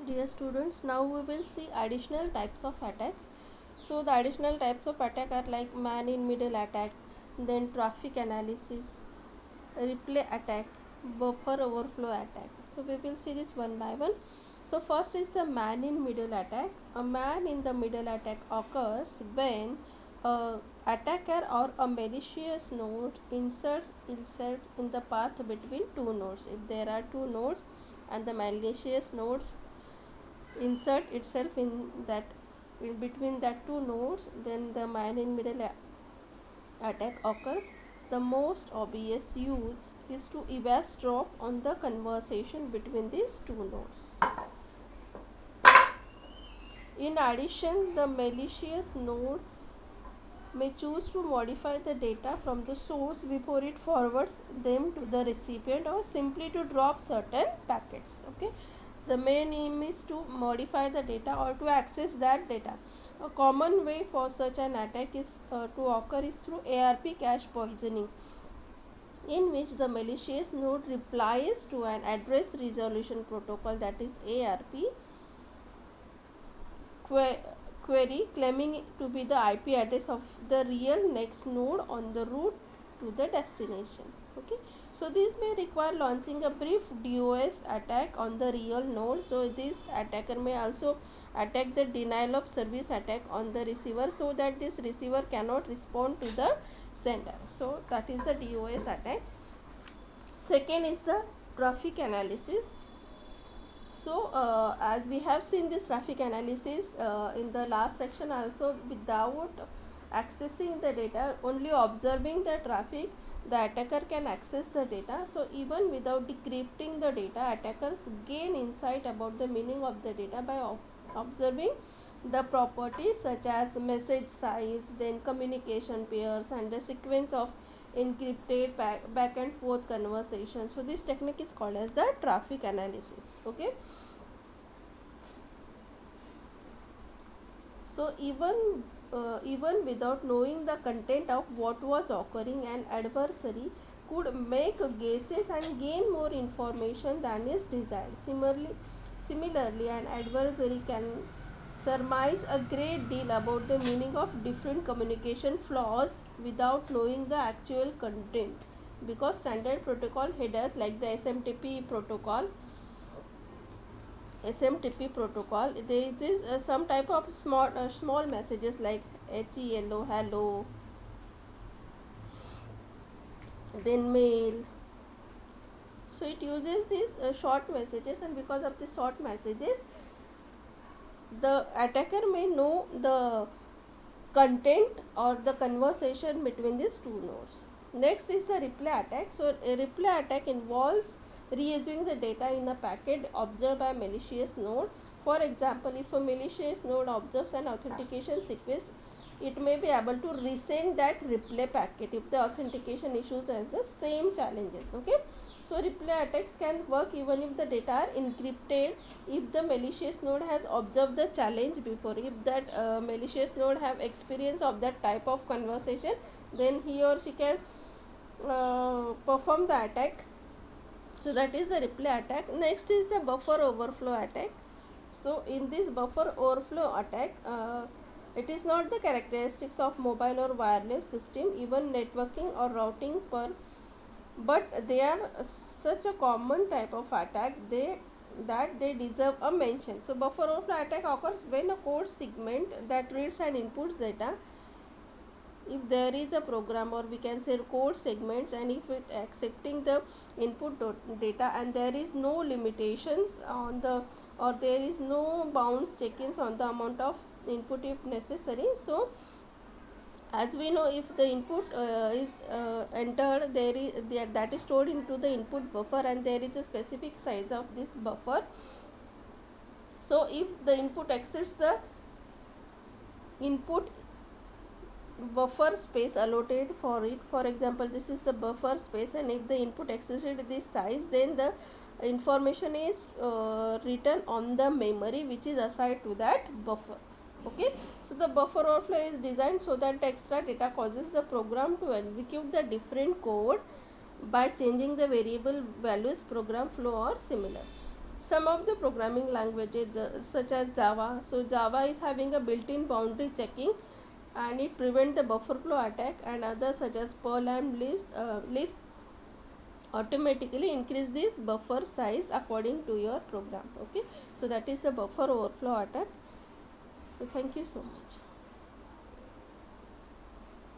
Dear students, now we will see additional types of attacks. So the additional types of attack are like man in middle attack, then traffic analysis, replay attack, buffer overflow attack. So we will see this one by one. So first is the man in middle attack. A man in the middle attack occurs when a attacker or a malicious node inserts itself in the path between two nodes. If there are two nodes and the malicious nodes insert itself in between that two nodes, then the man in middle attack occurs. The most obvious use is to eavesdrop on the conversation between these two nodes. In addition, the malicious node may choose to modify the data from the source before it forwards them to the recipient, or simply to drop certain packets. Okay, the main aim is to modify the data or to access that data. A common way for such an attack is to occur is through ARP cache poisoning, in which the malicious node replies to an address resolution protocol, that is ARP query, claiming to be the IP address of the real next node on the route to the destination. Okay, so this may require launching a brief DOS attack on the real node. So this attacker may also attack the denial of service attack on the receiver, so that this receiver cannot respond to the sender. So that is the DOS attack. Second is the traffic analysis. So as we have seen this traffic analysis in the last section also, without accessing the data, only observing the traffic, the attacker can access the data. So even without decrypting the data, attackers gain insight about the meaning of the data by observing the properties such as message size, then communication pairs, and the sequence of encrypted back and forth conversation. So this technique is called as the traffic analysis. Okay, so even without knowing the content of what was occurring, an adversary could make guesses and gain more information than is desired. Similarly, an adversary can surmise a great deal about the meaning of different communication flaws without knowing the actual content, because standard protocol headers like the SMTP protocol, there is some type of small messages like hello, then mail. So it uses these short messages, and because of the short messages, the attacker may know the content or the conversation between these two nodes. Next is the replay attack. So a replay attack involves reissuing the data in a packet observed by a malicious node. For example, if a malicious node observes an authentication sequence, it may be able to resend that replay packet if the authentication issues has the same challenges. Okay, so replay attacks can work even if the data are encrypted. If the malicious node has observed the challenge before, if that malicious node have experience of that type of conversation, then he or she can perform the attack. So that is the replay attack. Next is the buffer overflow attack. So in this buffer overflow attack, it is not the characteristics of mobile or wireless system, even networking or routing but they are such a common type of attack that they deserve a mention. So buffer overflow attack occurs when a code segment that reads and inputs data, if there is a program, or we can say code segments, and if it accepting the input data, and there is no limitations on the, or there is no bounds check-ins on the amount of input if necessary. So as we know, if the input is entered, that is stored into the input buffer, and there is a specific size of this buffer. So if the input exceeds the input buffer space allotted for it, for example this is the buffer space, and if the input exceeded this size, then the information is written on the memory which is assigned to that buffer. Okay, so the buffer overflow is designed so that extra data causes the program to execute the different code by changing the variable values, program flow or similar. Some of the programming languages such as Java. So Java is having a built-in boundary checking and it prevent the buffer flow attack, and others such as Perl and Lisp automatically increase this buffer size according to your program. Okay, so that is the buffer overflow attack. So thank you so much.